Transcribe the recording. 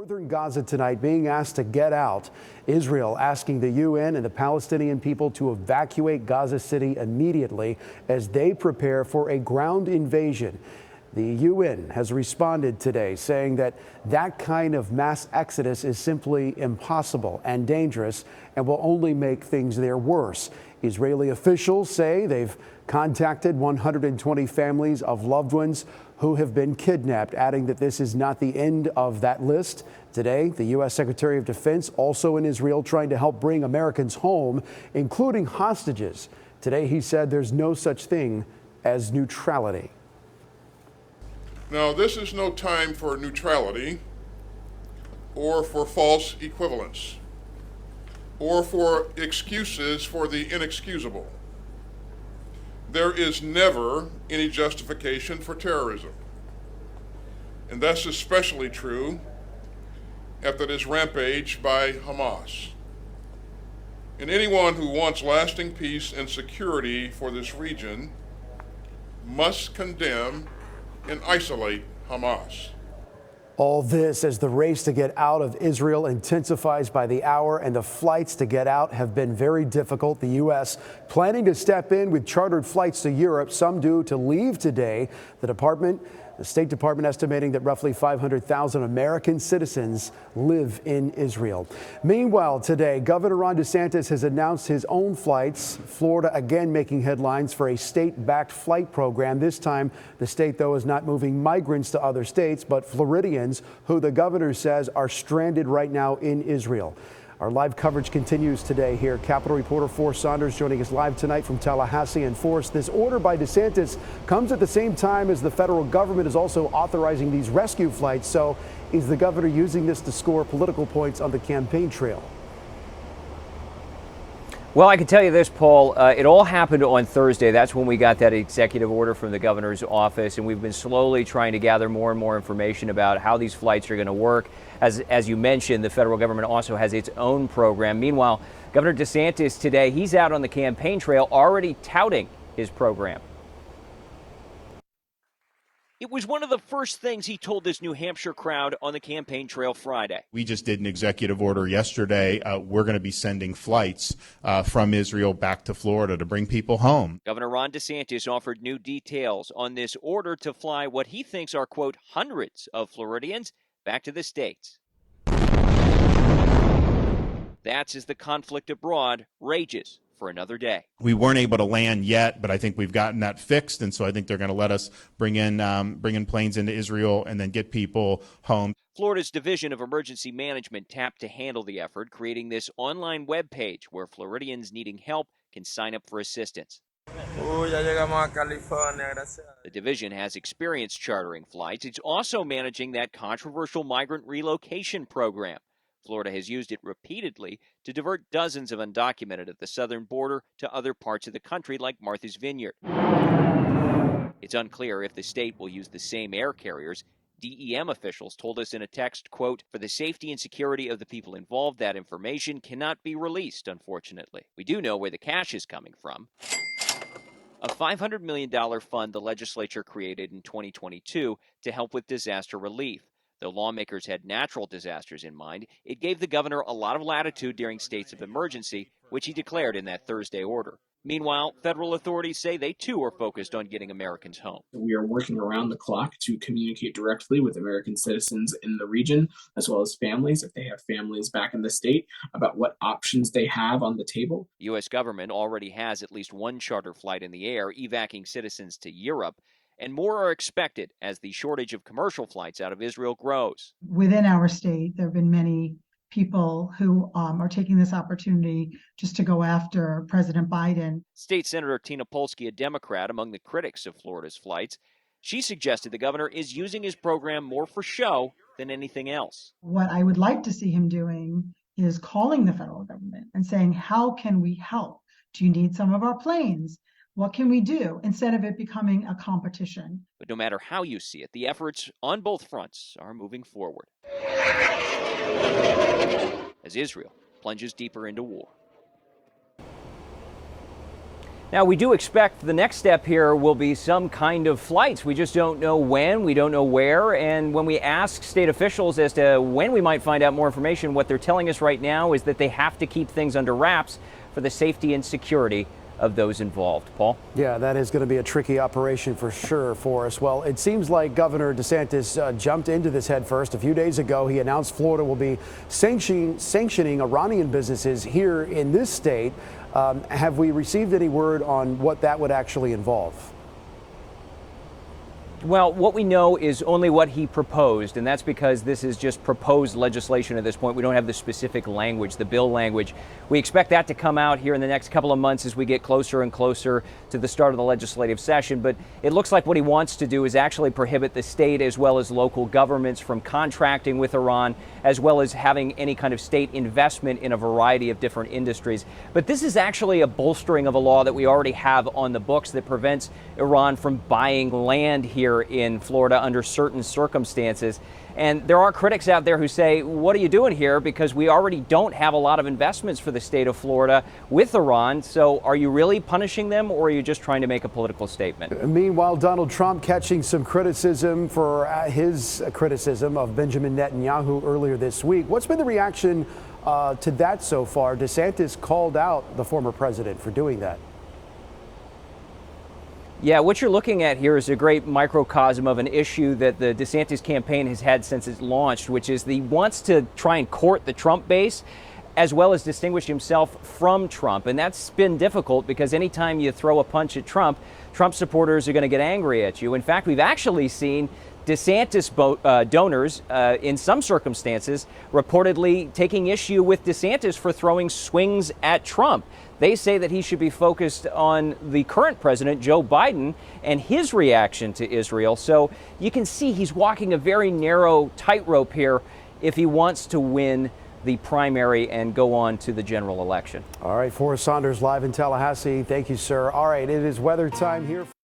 Northern Gaza tonight being asked to get out. Israel asking the UN and the Palestinian people to evacuate Gaza City immediately as they prepare for a ground invasion. The UN has responded today saying that that kind of mass exodus is simply impossible and dangerous and will only make things there worse. Israeli officials say they've contacted 120 families of loved ones who have been kidnapped, adding that this is not the end of that list. Today, the U.S. Secretary of Defense also in Israel trying to help bring Americans home, including hostages. Today, he said there's no such thing as neutrality. Now, this is no time for neutrality or for false equivalence or for excuses for the inexcusable. There is never any justification for terrorism. And that's especially true after this rampage by Hamas. And anyone who wants lasting peace and security for this region must condemn and isolate Hamas. All this as the race to get out of Israel intensifies by the hour, and the flights to get out have been very difficult. The U.S. planning to step in with chartered flights to Europe, some due to leave today. The State Department estimating that roughly 500,000 American citizens live in Israel. Meanwhile, today, Governor Ron DeSantis has announced his own flights. Florida again making headlines for a state-backed flight program. This time, the state, though, is not moving migrants to other states, but Floridians, who the governor says are stranded right now in Israel. Our live coverage continues today here. Capitol reporter Forrest Saunders joining us live tonight from Tallahassee. And Forrest, this order by DeSantis comes at the same time as the federal government is also authorizing these rescue flights. So is the governor using this to score political points on the campaign trail? Well, I can tell you this, Paul, it all happened on Thursday. That's when we got that executive order from the governor's office, and we've been slowly trying to gather more and more information about how these flights are going to work. As you mentioned, the federal government also has its own program. Meanwhile, Governor DeSantis today, he's out on the campaign trail already touting his program. It was one of the first things he told this New Hampshire crowd on the campaign trail Friday. We just did an executive order yesterday. We're going to be sending flights from Israel back to Florida to bring people home. Governor Ron DeSantis offered new details on this order to fly what he thinks are, quote, hundreds of Floridians back to the States. That's as the conflict abroad rages for another day. We weren't able to land yet, but I think we've gotten that fixed, and so I think they're going to let us bring in planes into Israel and then get people home. Florida's Division of Emergency Management tapped to handle the effort, creating this online web page where Floridians needing help can sign up for assistance. The division has experience chartering flights. It's also managing that controversial migrant relocation program. Florida has used it repeatedly to divert dozens of undocumented at the southern border to other parts of the country like Martha's Vineyard. It's unclear if the state will use the same air carriers. DEM officials told us in a text, quote, for the safety and security of the people involved, that information cannot be released, unfortunately. We do know where the cash is coming from. A $500 million fund the legislature created in 2022 to help with disaster relief. Though lawmakers had natural disasters in mind, it gave the governor a lot of latitude during states of emergency, which he declared in that Thursday order. Meanwhile, federal authorities say they too are focused on getting Americans home. We are working around the clock to communicate directly with American citizens in the region, as well as families, if they have families back in the state, about what options they have on the table. The U.S. government already has at least one charter flight in the air, evacuating citizens to Europe. And more are expected as the shortage of commercial flights out of Israel grows. Within our state, there have been many people who are taking this opportunity just to go after President Biden. State Senator Tina Polsky, a Democrat, among the critics of Florida's flights, she suggested the governor is using his program more for show than anything else. What I would like to see him doing is calling the federal government and saying, how can we help? Do you need some of our planes? What can we do, instead of it becoming a competition? But no matter how you see it, the efforts on both fronts are moving forward as Israel plunges deeper into war. Now, we do expect the next step here will be some kind of flights. We just don't know when, we don't know where, and when we ask state officials as to when we might find out more information, what they're telling us right now is that they have to keep things under wraps for the safety and security of those involved. Paul? Yeah, that is going to be a tricky operation for sure for us. Well, it seems like Governor DeSantis jumped into this head first. A few days ago, he announced Florida will be sanctioning Iranian businesses here in this state. Have we received any word on what that would actually involve? Well, what we know is only what he proposed, and that's because this is just proposed legislation at this point. We don't have the specific language, the bill language. We expect that to come out here in the next couple of months as we get closer and closer to the start of the legislative session. But it looks like what he wants to do is actually prohibit the state as well as local governments from contracting with Iran, as well as having any kind of state investment in a variety of different industries. But this is actually a bolstering of a law that we already have on the books that prevents Iran from buying land here in Florida under certain circumstances. And there are critics out there who say, what are you doing here? Because we already don't have a lot of investments for the state of Florida with Iran. So are you really punishing them, or are you just trying to make a political statement? Meanwhile, Donald Trump catching some criticism for his criticism of Benjamin Netanyahu earlier this week. What's been the reaction to that so far? DeSantis called out the former president for doing that. Yeah, what you're looking at here is a great microcosm of an issue that the DeSantis campaign has had since it launched, which is he wants to try and court the Trump base as well as distinguish himself from Trump. And that's been difficult because anytime you throw a punch at Trump, Trump supporters are going to get angry at you. In fact, we've actually seen DeSantis donors, in some circumstances, reportedly taking issue with DeSantis for throwing swings at Trump. They say that he should be focused on the current president, Joe Biden, and his reaction to Israel. So you can see he's walking a very narrow tightrope here if he wants to win the primary and go on to the general election. All right, Forrest Saunders live in Tallahassee. Thank you, sir. All right, it is weather time here.